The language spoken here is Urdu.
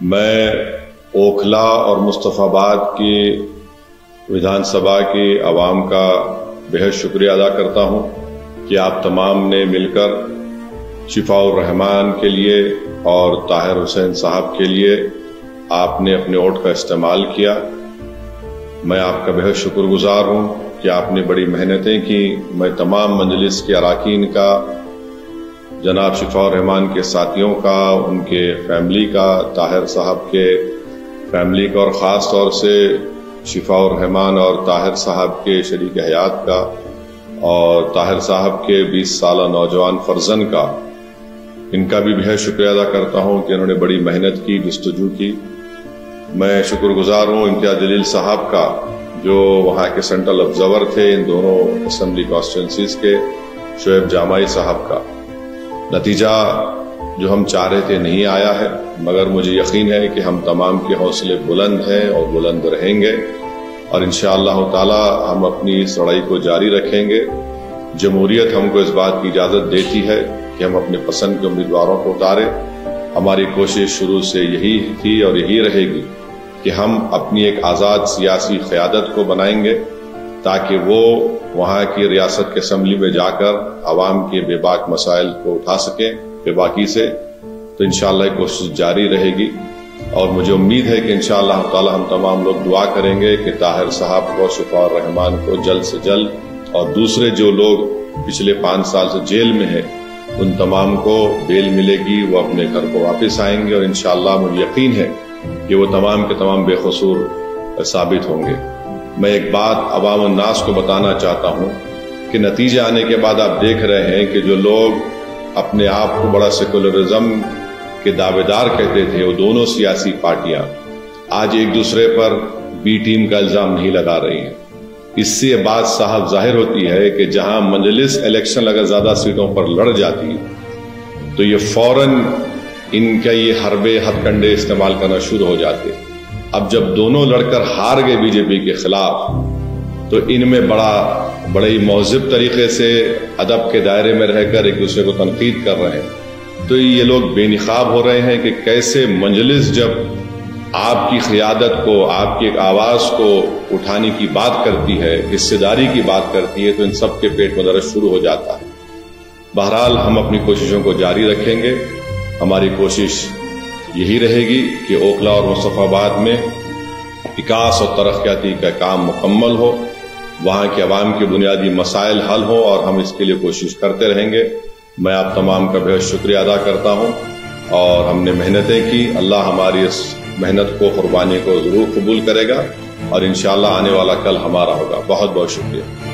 میں اوکھلا اور مصطفی آباد کی ودھان سبھا کی عوام کا بہت شکریہ ادا کرتا ہوں کہ آپ تمام نے مل کر شفاء الرحمان کے لیے اور طاہر حسین صاحب کے لیے آپ نے اپنے ووٹ کا استعمال کیا۔ میں آپ کا بہت شکر گزار ہوں کہ آپ نے بڑی محنتیں کی۔ میں تمام مجلس کے اراکین کا، جناب شفاء الرحمان کے ساتھیوں کا، ان کے فیملی کا، طاہر صاحب کے فیملی کا، اور خاص طور سے شفاء الرحمان اور طاہر صاحب کے شریک حیات کا اور طاہر صاحب کے 20 سالہ نوجوان فرزند کا، ان کا بھی بہت شکریہ ادا کرتا ہوں کہ انہوں نے بڑی محنت کی، جستجو کی۔ میں شکر گزار ہوں امتیاز جلیل صاحب کا جو وہاں کے سینٹرل آبزرور تھے ان دونوں اسمبلی کانسٹیٹوئنسیز کے، شعیب جامعی صاحب کا۔ نتیجہ جو ہم چاہ رہے تھے نہیں آیا ہے، مگر مجھے یقین ہے کہ ہم تمام کے حوصلے بلند ہیں اور بلند رہیں گے، اور انشاءاللہ تعالی ہم اپنی اس لڑائی کو جاری رکھیں گے۔ جمہوریت ہم کو اس بات کی اجازت دیتی ہے کہ ہم اپنے پسند کے امیدواروں کو اتاریں۔ ہماری کوشش شروع سے یہی تھی اور یہی رہے گی کہ ہم اپنی ایک آزاد سیاسی قیادت کو بنائیں گے تاکہ وہ وہاں کی ریاست کے اسمبلی میں جا کر عوام کے بے باک مسائل کو اٹھا سکیں بے باکی سے۔ تو انشاءاللہ یہ کوشش جاری رہے گی، اور مجھے امید ہے کہ انشاءاللہ تعالی ہم تمام لوگ دعا کریں گے کہ طاہر صاحب کو، شفاء الرحمان کو جلد سے جلد، اور دوسرے جو لوگ پچھلے 5 سال سے جیل میں ہیں ان تمام کو بیل ملے گی، وہ اپنے گھر کو واپس آئیں گے، اور انشاءاللہ مجھے یقین ہے کہ وہ تمام کے تمام بے قصور ثابت ہوں گے۔ میں ایک بات عوام الناس کو بتانا چاہتا ہوں کہ نتیجے آنے کے بعد آپ دیکھ رہے ہیں کہ جو لوگ اپنے آپ کو بڑا سیکولرزم کے دعوے دار کہتے تھے، وہ دونوں سیاسی پارٹیاں آج ایک دوسرے پر بی ٹیم کا الزام نہیں لگا رہی ہیں۔ اس سے یہ بات صاحب ظاہر ہوتی ہے کہ جہاں مجلس الیکشن اگر زیادہ سیٹوں پر لڑ جاتی تو یہ فوراً ان کا یہ حربے ہتھ کنڈے استعمال کرنا شروع ہو جاتے۔ اب جب دونوں لڑ کر ہار گئے بی جے پی کے خلاف تو ان میں بڑے مہذب طریقے سے ادب کے دائرے میں رہ کر ایک دوسرے کو تنقید کر رہے ہیں۔ تو یہ لوگ بے نقاب ہو رہے ہیں کہ کیسے مجلس جب آپ کی قیادت کو، آپ کی ایک آواز کو اٹھانے کی بات کرتی ہے، حصے داری کی بات کرتی ہے، تو ان سب کے پیٹ میں درد شروع ہو جاتا ہے۔ بہرحال ہم اپنی کوششوں کو جاری رکھیں گے۔ ہماری کوشش یہی رہے گی کہ اوکھلا اور مصطفی آباد میں وکاس اور ترقیاتی کا کام مکمل ہو، وہاں کے عوام کے بنیادی مسائل حل ہوں، اور ہم اس کے لیے کوشش کرتے رہیں گے۔ میں آپ تمام کا بہت شکریہ ادا کرتا ہوں، اور ہم نے محنتیں کی، اللہ ہماری اس محنت کو، قربانی کو ضرور قبول کرے گا، اور انشاءاللہ آنے والا کل ہمارا ہوگا۔ بہت بہت شکریہ۔